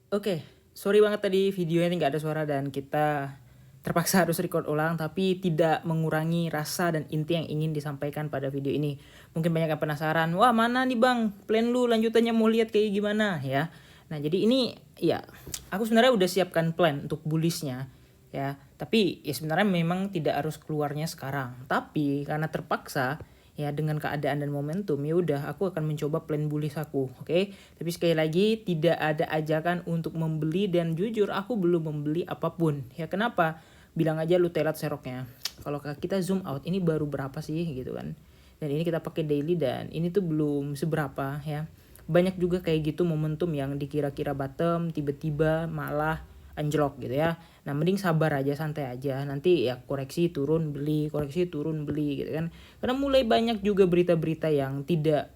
Oke, sorry banget tadi videonya nggak ada suara dan kita terpaksa harus record ulang, tapi tidak mengurangi rasa dan inti yang ingin disampaikan pada video ini. Mungkin banyak yang penasaran, wah mana nih bang, plan lu lanjutannya mau lihat kayak gimana ya. Nah jadi ini ya, aku sebenarnya udah siapkan plan untuk bullishnya ya. Tapi ya sebenarnya memang tidak harus keluarnya sekarang. Tapi karena terpaksa ya dengan keadaan dan momentum, ya udah aku akan mencoba plan bullish aku, oke? Tapi sekali lagi tidak ada ajakan untuk membeli dan jujur aku belum membeli apapun. Ya kenapa? Bilang aja lu telat seroknya. Kalau kita zoom out, ini baru berapa sih gitu kan? Dan ini kita pakai daily dan ini tuh belum seberapa ya. Banyak juga kayak gitu momentum yang dikira-kira bottom tiba-tiba malah anjlok gitu ya. Nah mending sabar aja, santai aja, nanti ya koreksi turun beli, koreksi turun beli gitu kan. Karena mulai banyak juga berita-berita yang tidak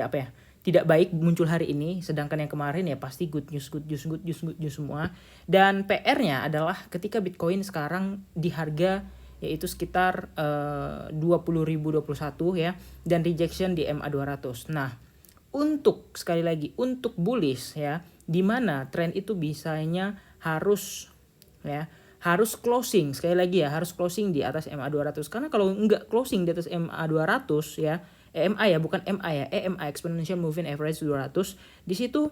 apa ya, tidak baik muncul hari ini, sedangkan yang kemarin ya pasti good news good news good news good news semua. Dan PR-nya adalah ketika Bitcoin sekarang di harga yaitu sekitar 20.021 ya, dan rejection di MA 200. Nah, untuk sekali lagi untuk bullish ya, di mana tren itu bisanya harus ya, harus closing, sekali lagi ya, harus closing di atas MA 200. Karena kalau enggak closing di atas MA 200 ya, EMA ya, bukan MA ya, EMA Exponential Moving Average 200, di situ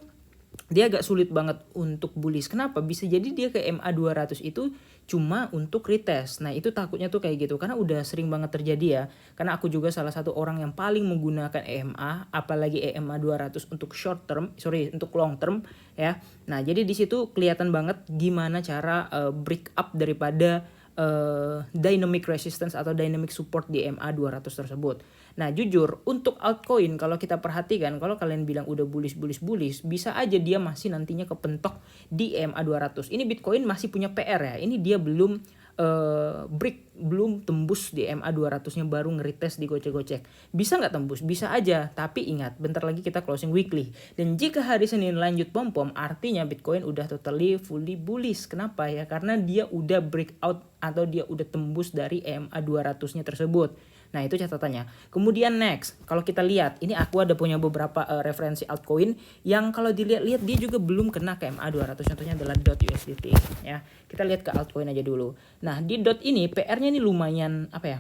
dia agak sulit banget untuk bullish. Kenapa? Bisa jadi dia ke MA 200 itu cuma untuk retest. Nah itu takutnya tuh kayak gitu, karena udah sering banget terjadi ya. Karena aku juga salah satu orang yang paling menggunakan EMA, apalagi EMA 200 untuk untuk long term ya. Nah jadi di situ kelihatan banget gimana cara break up daripada dynamic resistance atau dynamic support di MA 200 tersebut. Nah jujur untuk altcoin kalau kita perhatikan, kalau kalian bilang udah bullish, bisa aja dia masih nantinya kepentok di MA 200. Ini Bitcoin masih punya PR ya, ini dia belum belum tembus di MA 200-nya, baru ngeretest di gocek-gocek. Bisa nggak tembus? Bisa aja, tapi ingat bentar lagi kita closing weekly. Dan jika hari Senin lanjut pom-pom, artinya Bitcoin udah totally fully bullish. Kenapa ya? Karena dia udah breakout atau dia udah tembus dari MA 200-nya tersebut. Nah itu catatannya. Kemudian next, kalau kita lihat, ini aku ada punya beberapa referensi altcoin yang kalau dilihat-lihat dia juga belum kena ke MA 200. Contohnya adalah .USDT ya. Kita lihat ke altcoin aja dulu. Nah di DOT ini PR-nya ini lumayan apa ya?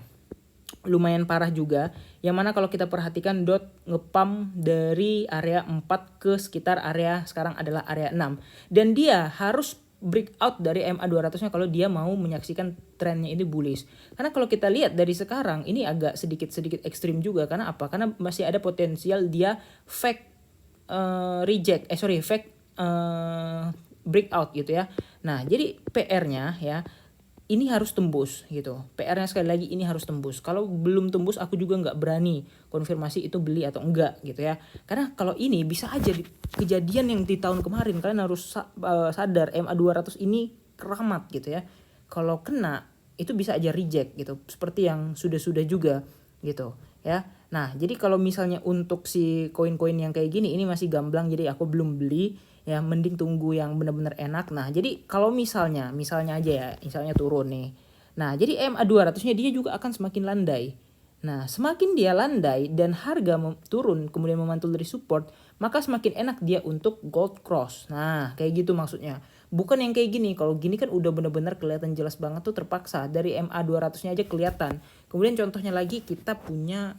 Lumayan parah juga. Yang mana kalau kita perhatikan DOT ngepump dari area 4 ke sekitar area sekarang adalah area 6. Dan dia harus breakout dari MA 200-nya kalau dia mau menyaksikan trennya ini bullish. Karena kalau kita lihat dari sekarang ini agak sedikit ekstrim juga. Karena apa? Karena masih ada potensial dia fake breakout gitu ya. Nah, jadi PR-nya ya ini harus tembus gitu. PR-nya sekali lagi ini harus tembus. Kalau belum tembus aku juga nggak berani konfirmasi itu beli atau enggak gitu ya. Karena kalau ini bisa aja kejadian yang di tahun kemarin, kalian harus sadar MA 200 ini keramat gitu ya. Kalau kena itu bisa aja reject gitu. Seperti yang sudah-sudah juga gitu ya. Nah, jadi kalau misalnya untuk si koin-koin yang kayak gini ini masih gamblang, jadi aku belum beli ya, mending tunggu yang benar-benar enak. Nah jadi kalau misalnya aja ya, misalnya turun nih, nah jadi MA 200-nya dia juga akan semakin landai. Nah semakin dia landai dan harga turun kemudian memantul dari support, maka semakin enak dia untuk gold cross. Nah kayak gitu maksudnya, bukan yang kayak gini. Kalau gini kan udah benar-benar kelihatan jelas banget tuh, terpaksa dari MA 200-nya aja kelihatan. Kemudian contohnya lagi kita punya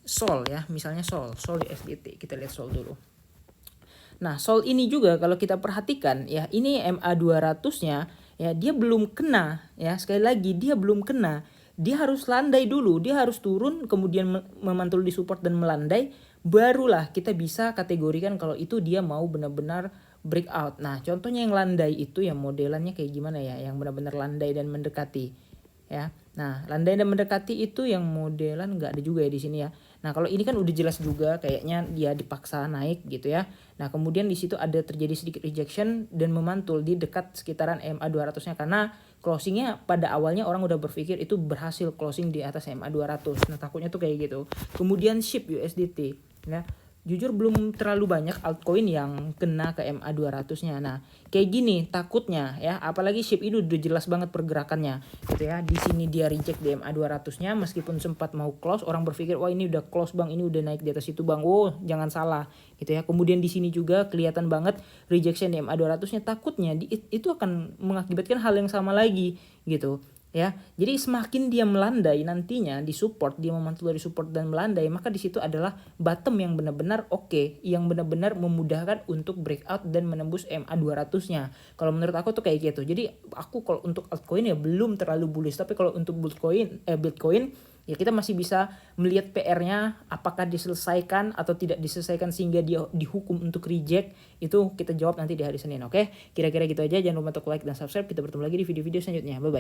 Sol ya, misalnya Sol USDT. Kita lihat Sol dulu. Nah, Sol ini juga kalau kita perhatikan ya, ini MA 200-nya ya dia belum kena ya. Sekali lagi dia belum kena. Dia harus landai dulu, dia harus turun kemudian memantul di support dan melandai, barulah kita bisa kategorikan kalau itu dia mau benar-benar breakout. Nah, contohnya yang landai itu yang modelannya kayak gimana ya, yang benar-benar landai dan mendekati ya. Nah, landai dan mendekati itu yang modelan nggak ada juga ya di sini ya. Nah, kalau ini kan udah jelas juga kayaknya dia dipaksa naik gitu ya. Nah, kemudian di situ ada terjadi sedikit rejection dan memantul di dekat sekitaran MA 200-nya karena closingnya pada awalnya orang udah berpikir itu berhasil closing di atas MA 200. Nah, takutnya tuh kayak gitu. Kemudian SHIB USDT ya. jujur belum terlalu banyak altcoin yang kena ke MA 200-nya. Nah, kayak gini takutnya ya, apalagi SHIB ini udah jelas banget pergerakannya gitu ya. Di sini dia reject di MA 200-nya meskipun sempat mau close, orang berpikir wah ini udah close Bang, ini udah naik di atas itu Bang. Oh, jangan salah gitu ya. Kemudian di sini juga kelihatan banget rejection di MA 200-nya, takutnya itu akan mengakibatkan hal yang sama lagi gitu. Ya, jadi semakin dia melandai nantinya di support, dia memantul dari support dan melandai, maka di situ adalah bottom yang benar-benar oke, yang benar-benar memudahkan untuk breakout dan menembus MA 200-nya. Kalau menurut aku tuh kayak gitu. Jadi aku kalau untuk altcoin ya belum terlalu bullish, tapi kalau untuk Bitcoin ya kita masih bisa melihat PR-nya apakah diselesaikan atau tidak diselesaikan sehingga dia dihukum untuk reject. Itu kita jawab nanti di hari Senin, oke? Kira-kira gitu aja. Jangan lupa untuk like dan subscribe. Kita bertemu lagi di video-video selanjutnya. Bye bye.